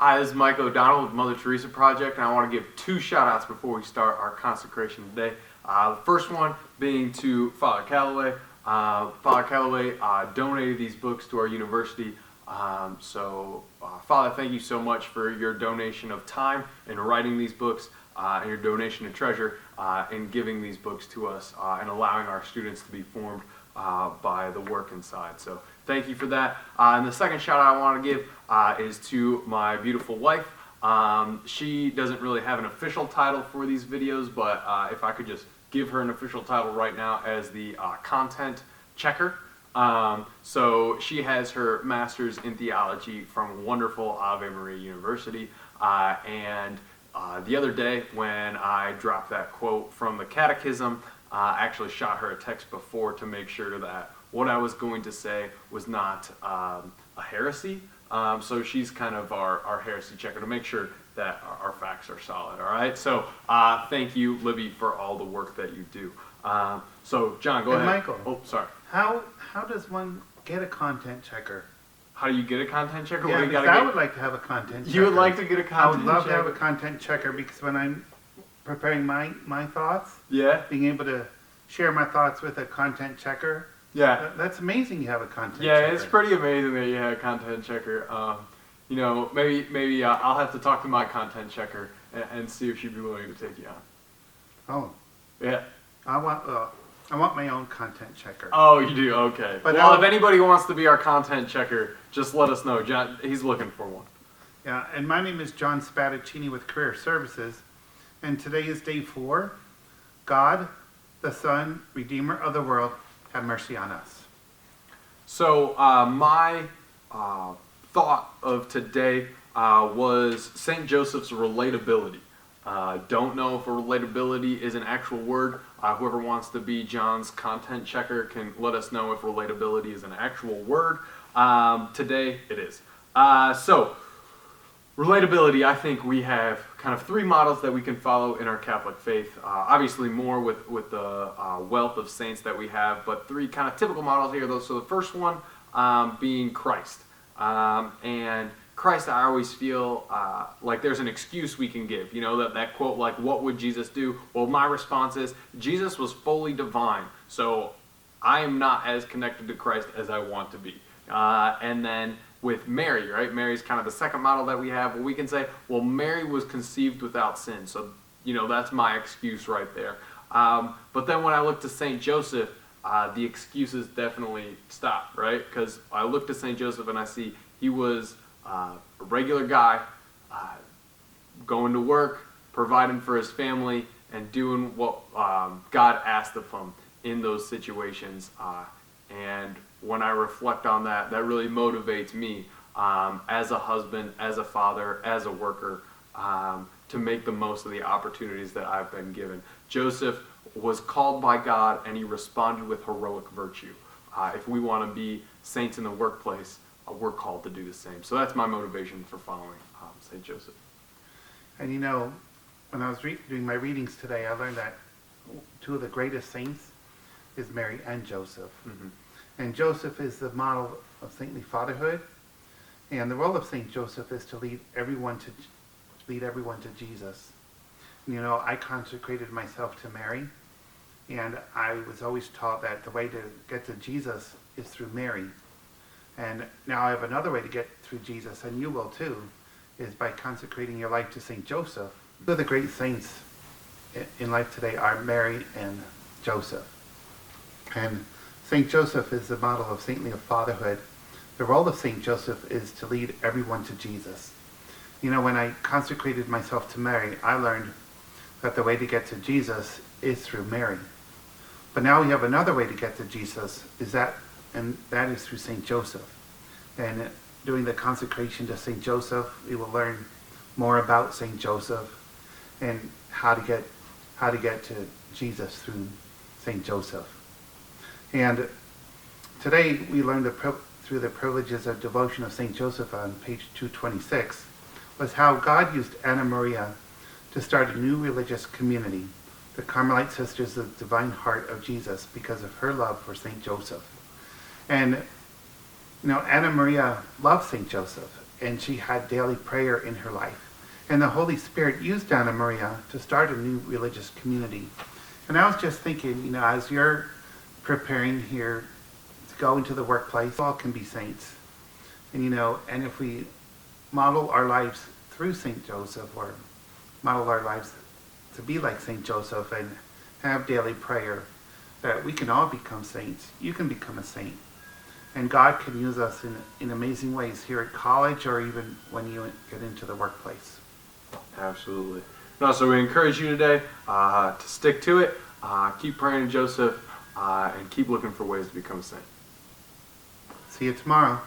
Hi, this is Mike O'Donnell with Mother Teresa Project, and I want to give 2 shout-outs before we start our consecration today. The first one being to Father Calloway. Father Calloway donated these books to our university. Father, thank you so much for your donation of time in writing these books, and your donation of treasure in giving these books to us and allowing our students to be formed by the work inside. So thank you for that. And the second shout out I want to give is to my beautiful wife. She doesn't really have an official title for these videos, but if I could just give her an official title right now as the content checker. So she has her master's in theology from wonderful Ave Maria University, and the other day when I dropped that quote from the catechism, I actually shot her a text before to make sure that what I was going to say was not a heresy. So she's kind of our heresy checker to make sure that our facts are solid. All right. So thank you, Libby, for all the work that you do. So John, go ahead. Michael. Oh, sorry. How does one get a content checker? How do you get a content checker? Yeah, because I would like to have a content checker. You would like to get a content checker? I would love to have a content checker because when I'm preparing my thoughts, being able to share my thoughts with a content checker, that's amazing you have a content checker. Yeah, it's pretty amazing that you have a content checker. Maybe I'll have to talk to my content checker and see if she'd be willing to take you on. Oh. Yeah. I want my own content checker. Oh, you do? Okay. But well, if anybody wants to be our content checker, just let us know. John, he's looking for one. Yeah, and my name is John Spadaccini with Career Services, and today is day 4. God, the Son, Redeemer of the world, have mercy on us. So my thought of today was St. Joseph's relatability. Don't know if relatability is an actual word. Whoever wants to be John's content checker can let us know if relatability is an actual word. Today it is. So relatability, I think we have kind of 3 models that we can follow in our Catholic faith. Obviously more with the wealth of saints that we have, but 3 kind of typical models here. So the first one being Christ. And Christ, I always feel like there's an excuse we can give. You know, that quote, like, what would Jesus do? Well, my response is, Jesus was fully divine, so I am not as connected to Christ as I want to be. And then with Mary, right? Mary's kind of the second model that we have. Well, we can say, well, Mary was conceived without sin. So, you know, that's my excuse right there. But then when I look to St. Joseph, the excuses definitely stop, right? Because I look to St. Joseph and I see he was a regular guy, going to work, providing for his family, and doing what God asked of him in those situations. And when I reflect on that, that really motivates me as a husband, as a father, as a worker, to make the most of the opportunities that I've been given. Joseph was called by God, and he responded with heroic virtue. If we want to be saints in the workplace, we're called to do the same. So that's my motivation for following St. Joseph. And you know, when I was doing my readings today, I learned that 2 of the greatest saints is Mary and Joseph. Mm-hmm. And Joseph is the model of saintly fatherhood. And the role of St. Joseph is to lead everyone to Jesus. You know, I consecrated myself to Mary, and I was always taught that the way to get to Jesus is through Mary. And now I have another way to get through Jesus, and you will too, is by consecrating your life to St. Joseph. 2 of the great saints in life today are Mary and Joseph. And St. Joseph is the model of saintly fatherhood. The role of St. Joseph is to lead everyone to Jesus. You know, when I consecrated myself to Mary, I learned that the way to get to Jesus is through Mary. But now we have another way to get to Jesus, and that is through St. Joseph. And doing the consecration to St. Joseph, we will learn more about St. Joseph and how to get to Jesus through St. Joseph. And today we learned through the privileges of devotion of St. Joseph on page 226 was how God used Anna Maria to start a new religious community, the Carmelite Sisters of the Divine Heart of Jesus, because of her love for St. Joseph. And, you know, Anna Maria loved St. Joseph, and she had daily prayer in her life. And the Holy Spirit used Anna Maria to start a new religious community. And I was just thinking, as you're preparing here to go into the workplace, all can be saints. And if we model our lives through St. Joseph, or model our lives to be like St. Joseph and have daily prayer, that we can all become saints. You can become a saint. And God can use us in amazing ways here at college, or even when you get into the workplace. Absolutely. No, so we encourage you today to stick to it, keep praying to Joseph, and keep looking for ways to become a saint. See you tomorrow.